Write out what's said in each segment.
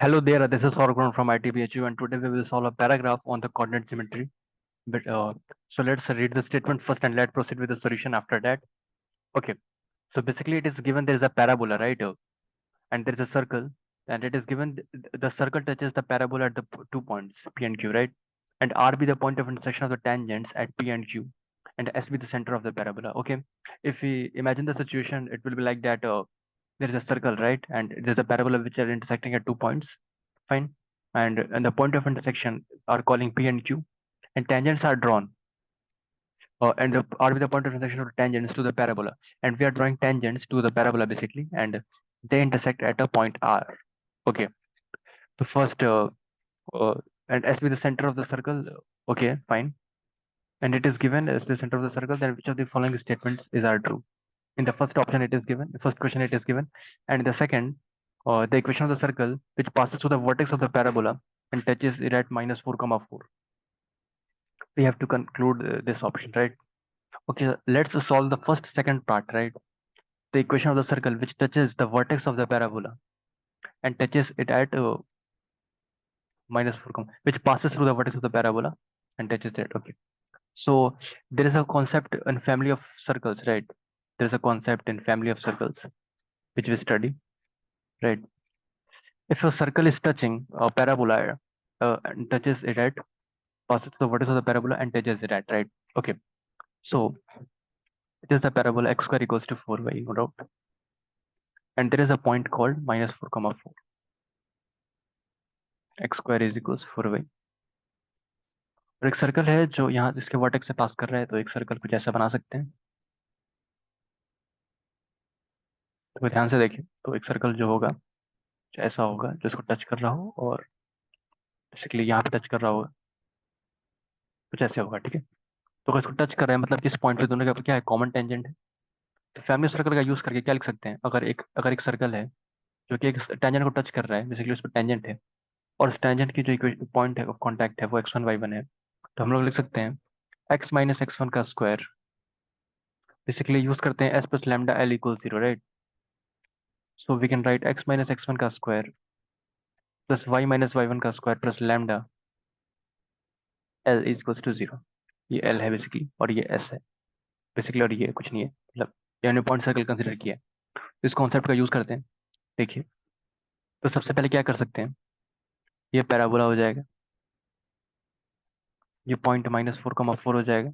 Hello there, this is Sorghum from ITBHU, and today we will solve a paragraph on the coordinate geometry. But so let's read the statement first, and let's proceed with the solution after that. Okay, so basically it is given there is a parabola, right? And there is a circle, and it is given the circle touches the parabola at the 2 points P and Q, right? And R be the point of intersection of the tangents at P and Q, and S be the center of the parabola. Okay, if we imagine the situation, it will be like that. There is a circle, right? And there's a parabola which are intersecting at 2 points. Fine. And the point of intersection are calling P and Q, and tangents are drawn. And the R with the point of intersection of tangents to the parabola, and we are drawing tangents to the parabola basically, and they intersect at a point R. Okay. So first, uh, and S be the center of the circle. Okay, fine. And it is given as the center of the circle, then which of the following statements is are true? In the first option, it is given. The first question it is given, and in the second, the equation of the circle which passes through the vertex of the parabola and touches it at -4, 4. We have to conclude this option, right? Okay, let's solve the first second part, right? The equation of the circle which touches the vertex of the parabola and touches it at -4, which passes through the vertex of the parabola and touches it. Okay, so there is a concept in family of circles, right? There is a concept in family of circles which we study, right? If a circle is touching a parabola and touches it at passes through the vertex of the parabola and touches it at, right? Okay, so it is the parabola x square equals to 4y, no doubt, and there is a point called -4, 4. X square is equals 4y, और एक circle है जो यहाँ इसके vertex से पास कर रहा है, तो एक सर्कल कुछ ऐसा बना सकते हैं। तो ध्यान से देखिए, तो एक सर्कल जो होगा कुछ ऐसा होगा जो इसको टच कर रहा हो, और बेसिकली यहाँ पे टच कर रहा होगा, कुछ ऐसे होगा, ठीक है। तो अगर इसको टच कर रहा है मतलब कि इस पॉइंट पे दोनों का क्या है, कॉमन टेंजेंट है। तो फैमिली सर्कल का यूज करके क्या लिख सकते हैं, अगर एक सर्कल है जो कि एक टेंजेंट को टच कर रहा है, बेसिकली उस पर टेंजेंट है, और इस टेंजेंट की जो पॉइंट है कॉन्टैक्ट है वो x1 y1 है, तो हम लोग लिख सकते हैं x - x1 का स्क्वायर, बेसिकली यूज करते हैं s plus lambda l equal 0, right? So we can write x - x1 का स्क्वायर प्लस y - y1 का square plus lambda l equals to 0। ये l है बेसिकली, और ये s है बेसिकली, और ये कुछ नहीं है, मतलब ये हमने पॉइंट सर्कल कंसिडर किया है। तो इस कॉन्सेप्ट का यूज करते हैं। देखिए, तो सबसे पहले क्या कर सकते हैं, ये पैराबोला हो जाएगा, ये पॉइंट -4, 4 हो जाएगा,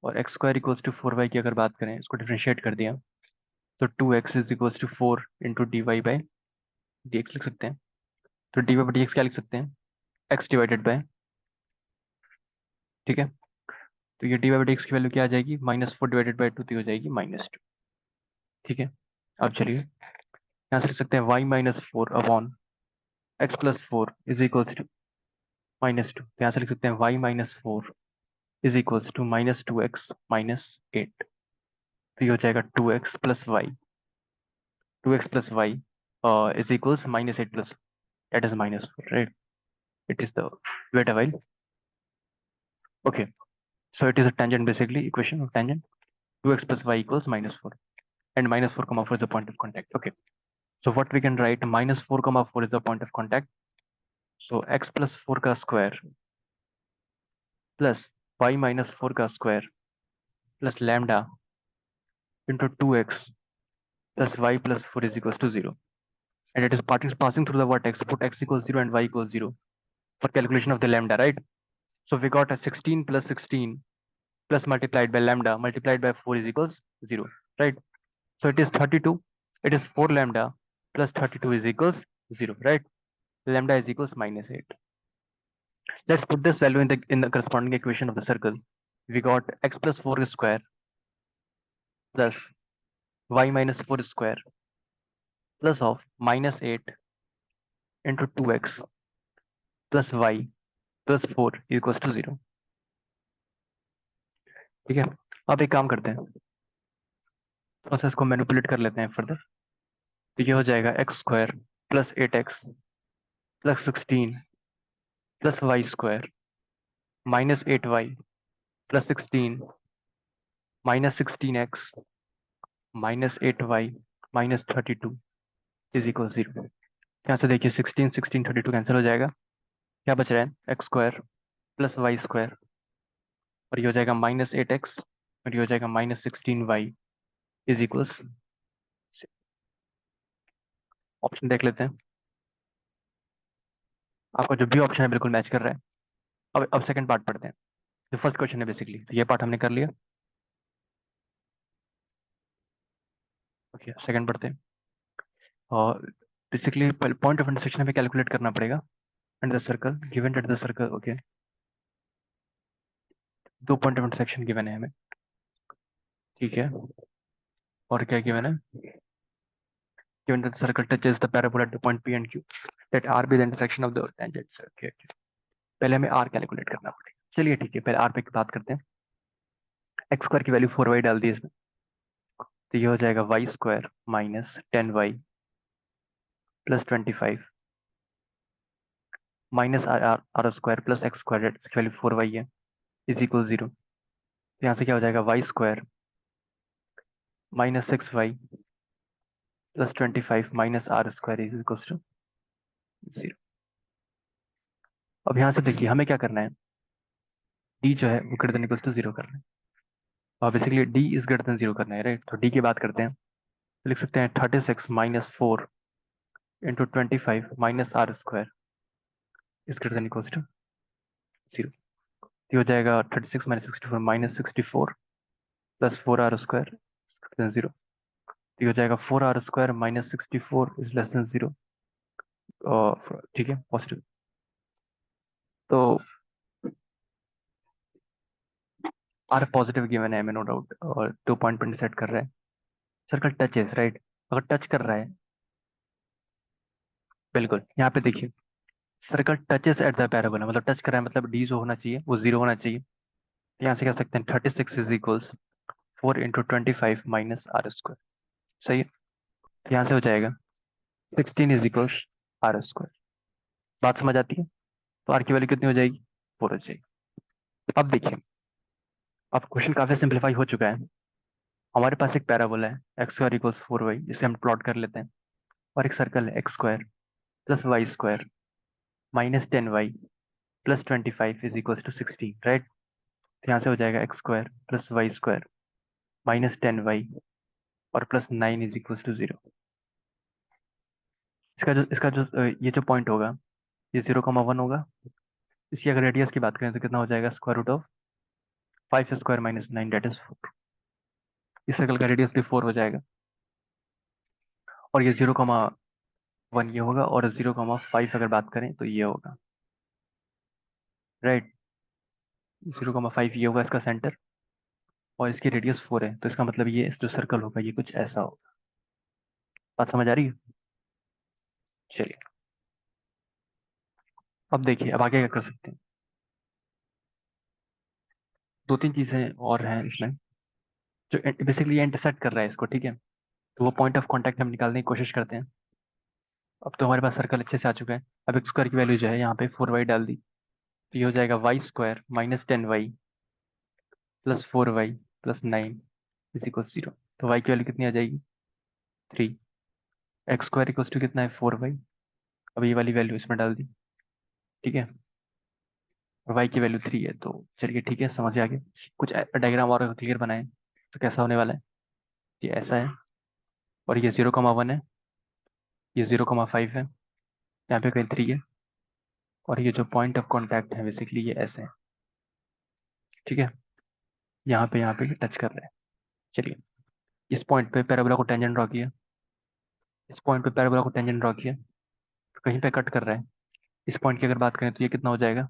और x square equals to 4y की अगर बात करें, इसको डिफरेंशिएट कर दिया, तो 2x is equals to 4 into dy/dx लिख सकते हैं। तो dy/dx क्या लिख सकते हैं, x डिवाइडेड बाय, ठीक है। तो ये dy/dx की वैल्यू क्या आ जाएगी, -4 डिवाइडेड बाई 2, तो हो जाएगी -2, ठीक है। अब चलिए यहाँ से लिख सकते हैं y-4 upon x+4 is equals to -2। यहाँ से लिख सकते हैं y-4 is equals to -2x - 8। तो ये हो जाएगा 2x plus y, 2x + y is equals -8 plus, that is -4, right? It is the beta while. Okay, so it is a tangent, basically equation of tangent. 2x + y equals -4, and -4, 4 is the point of contact. Okay, so what we can write, -4, 4 is the point of contact. So x plus 4 का square plus y -4 का square plus lambda into 2x plus y plus 4 is equals to 0. And it is passing through the vertex. Put x equals 0 and y equals 0 for calculation of the lambda, right? So we got a 16 plus 16 plus multiplied by lambda multiplied by 4 is equals 0, right? So it is 32. It is 4 lambda plus 32 is equals 0, right? Lambda is equals -8. Let's put this value in the corresponding equation of the circle. We got x plus 4 square plus y minus 4 square plus of -8 into 2x plus y plus 4 equals to 0, ठीक है। अब एक काम करते हैं, थोड़ा सा इसको मैनिपुलेट कर लेते हैं फर्दर। तो ये हो जाएगा x² plus 8x plus 16 plus y square -8y plus 16 -16x -8y -32 is equal 0, यहाँ से देखिए 16 16 32 कैंसिल हो जाएगा, क्या बच रहा है x square plus y square, और ये हो जाएगा -8x, और ये हो जाएगा -16y इज इक्वल्स। ऑप्शन देख लेते हैं, आपका जो भी ऑप्शन है बिल्कुल मैच कर रहा है। अब सेकंड पार्ट पढ़ते हैं, जो फर्स्ट क्वेश्चन है बेसिकली, तो ये पार्ट हमने कर लिया। ओके सेकंड पढ़ते हैं, और बेसिकली पॉइंट ऑफ इंटरसेक्शन हमें कैलकुलेट करना पड़ेगा and the circle given at the circle. Okay, दो पॉइंट ऑफ इंटरसेक्शन गिवन है हमें, ठीक है, और क्या गिवन है, given that the circle touches the parabola at the point P and Q, that R be the intersection of the tangents. Okay, okay. पहले हमें R कैलकुलेट करना पड़ेगा, चलिए ठीक है, पहले R पे बात करते हैं। एक्स स्क्वायर की वैल्यू 4y डाल दी इसमें, तो ये हो जाएगा y square -10y plus 25 minus r r r square plus x square, इसकी वैल्यू 4y है, इज इक्वल 0। तो यहाँ से क्या हो जाएगा, y square -6y plus 25 minus r square is equal to 0। अब यहाँ से देखिए हमें क्या करना है, डी जो है वो ग्रेटर देन इक्वल टू 0 करना है, और basically D is greater then 0 करना है, राइट। तो डी की बात करते हैं, तो लिख सकते हैं 36 minus 4 into 25 minus r square is greater than equal to 0। ये हो जाएगा 36 minus 64 -64 plus 4 r square is 0। ये हो जाएगा 4 r square -64 is less than 0, ठीक है, पॉजिटिव। तो आर पॉजिटिव गिवन है हमें, नो डाउट, और 2 पॉइंट पर सेट कर रहा है, सर्कल टच है, राइट। अगर टच कर रहा है, बिल्कुल यहाँ पे देखिए, circle touches at the parabola, मतलब टच कर रहा है मतलब डी जो होना चाहिए वो 0 होना चाहिए। यहाँ से कह सकते हैं 36 is equals 4 into 25 minus r square, सही है। यहाँ से हो जाएगा 16 इज इक्वल्स आर स्क्वायर, बात समझ आती है। तो आर की वैल्यू कितनी हो जाएगी, 4 हो जाएगी। अब देखिए, अब क्वेश्चन काफी सिंप्लीफाई हो चुका है। हमारे पास एक पैराबोला है एक्स स्क्वायर इक्वल्स 4y, जिसे हम प्लॉट कर लेते हैं, और एक सर्कल है x square plus y square -10y plus 25 is equals to 16, right. तो यहाँ से हो जाएगा x square plus y square -10y और प्लस 9 इज इक्वल्स टू 0। इसका जो ये जो पॉइंट होगा, ये 0,1 होगा। इसकी अगर रेडियस की बात करें तो कितना हो जाएगा, square root of 5 square -9 that is 4। इस सर्कल का रेडियस भी 4 हो जाएगा, और ये 0,1 ये होगा, और 0,5 अगर बात करें तो ये होगा, राइट। 0,5 ये होगा इसका सेंटर, और इसकी रेडियस 4 है, तो इसका मतलब ये जो सर्कल होगा ये कुछ ऐसा होगा। बात समझ आ रही है, चलिए। अब देखिए अब आगे क्या कर सकते हैं, दो तीन चीजें और हैं इसमें, जो बेसिकली ये इंटरसेक्ट कर रहा है इसको, ठीक है। तो वो पॉइंट ऑफ कांटेक्ट हम निकालने की कोशिश करते हैं। अब तो हमारे पास सर्कल अच्छे से आ चुका है। अब एक्स स्क्वायर की वैल्यू जो है यहाँ पे 4y डाल दी, तो ये हो जाएगा y square -10y plus 4y plus 9 is equal 0। तो y की वैल्यू कितनी आ जाएगी, 3। एक्स स्क्वायर इक्वल टू कितना है, 4y। अब ये वाली वैल्यू इसमें डाल दी, ठीक है, और y की वैल्यू 3 है। तो चलिए ठीक है, समझ आ गया। कुछ डायग्राम और क्लियर बनाए तो कैसा होने वाला है, ये ऐसा है, और ये 0,1 है, ये 0,5 है, यहाँ पे कहीं 3 है, और ये जो पॉइंट ऑफ कॉन्टैक्ट है बेसिकली ये ऐसे है, ठीक है, यहाँ पे टच कर रहा है। चलिए, इस पॉइंट पे पैराबोला को टेंजेंट ड्रॉ किया, इस पॉइंट पे पैराबोला को टेंजेंट ड्रॉ किया, तो कहीं पे कट कर रहा है। इस पॉइंट की अगर बात करें तो ये कितना हो जाएगा,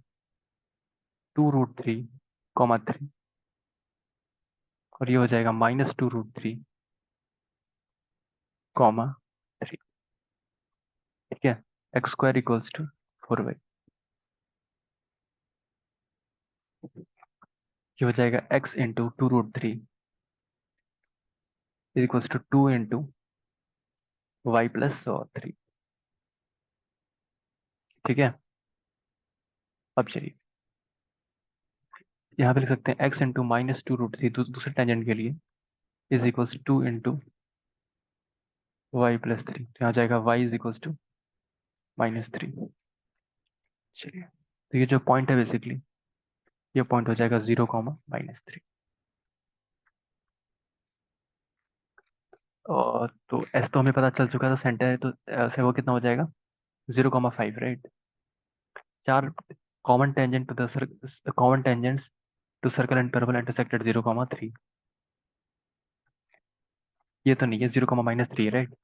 2√3, 3, और ये हो जाएगा -2√3, 3, ठीक है। X square equals to 4y, ये हो जाएगा x into 2√3 equals to 2 into y plus 3, ठीक है। अब चलिए, यहाँ पे लिख सकते हैं x इंटू -2√3 दूसरे टेंजेंट के लिए is equals 2 into y plus 3, तो यहाँ जाएगा y इज इक्वल्स टू -3। चलिए, तो ये जो पॉइंट है बेसिकली, ये पॉइंट हो जाएगा 0, -3। और तो एस तो हमें पता चल चुका था सेंटर है, तो से वो कितना हो जाएगा 0, 5, राइट। चार common tangent to the common tangents to circle and parabola intersected 0, 3। ये तो नहीं है, 0, -3 है, right.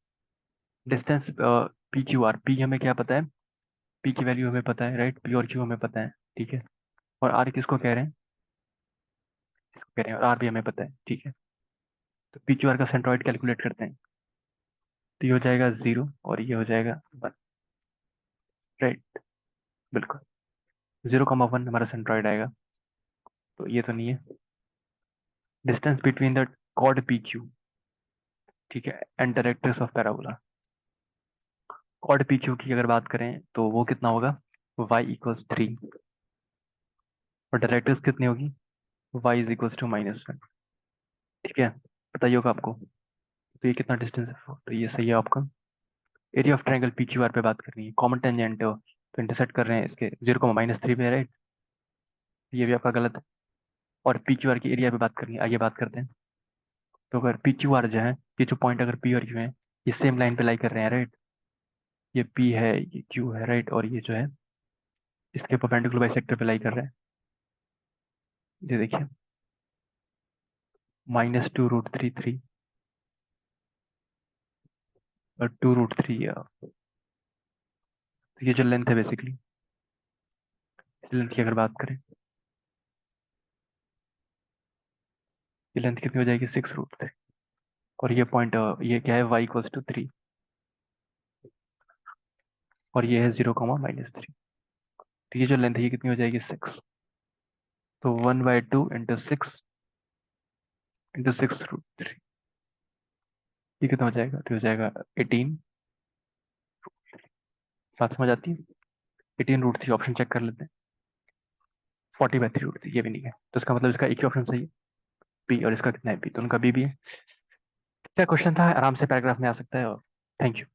Distance P Q R, P हमें क्या पता है, पी की वैल्यू हमें पता है, राइट। पी और क्यू हमें पता है, ठीक है। और आर किसको कह रहे हैं, इसको कह रहे हैं, और आर भी हमें पता है, ठीक है। तो पी क्यू आर का सेंट्रॉइड कैलकुलेट करते हैं। तो ये हो जाएगा 0 और ये हो जाएगा 1, राइट। बिल्कुल, 0, 1 हमारा सेंट्रॉइड आएगा। तो ये तो नहीं है। Distance between the chord P Q, ठीक है, and directrix of parabola. Chord P Q की अगर बात करें तो वो कितना होगा, y = 3। और डायरेक्ट्रिक्स कितनी होगी, y = -1, ठीक है। बताइए होगा आपको। तो ये कितना डिस्टेंस है, तो ये सही है आपका। Area of triangle P Q are पे बात करनी है, कॉमन टेंजेंट तो इंटरसेक्ट कर रहे हैं इसके 0, -3 पे, राइट। ये भी आपका गलत है। और पी क्यू आर की एरिया पे बात करनी है, आइए बात करते हैं। तो अगर पी क्यू आर जो है, ये जो पॉइंट अगर पी और क्यू है, ये सेम लाइन पे लाई कर रहे हैं, राइट। ये पी है, ये क्यू है, राइट। और ये जो है इसके परपेंडिकुलर बाइसेक्टर पे लाई कर रहे हैं। ये देखिए, -2√3 और 2√3। तो ये जो लेंथ है बेसिकली, इस लेंथ की अगर बात करें, ये लेंथ कितनी हो जाएगी, 6√3। और ये पॉइंट, ये क्या है, y = 3। और ये है 0, -3। तो ये जो लेंथ है ये कितनी हो जाएगी, 6। तो 1/2 × 6 × 6√3, ये कितना हो जाएगा, तो हो जाएगा 18। बात समझ आती है। 18√3 ऑप्शन चेक कर लेते हैं। 40/3√3 ये भी नहीं है, तो इसका मतलब इसका एक ही ऑप्शन सही है, बी। और इसका कितना है, बी, तो उनका बी भी है। क्या क्वेश्चन था, आराम से पैराग्राफ में आ सकता है। और थैंक यू।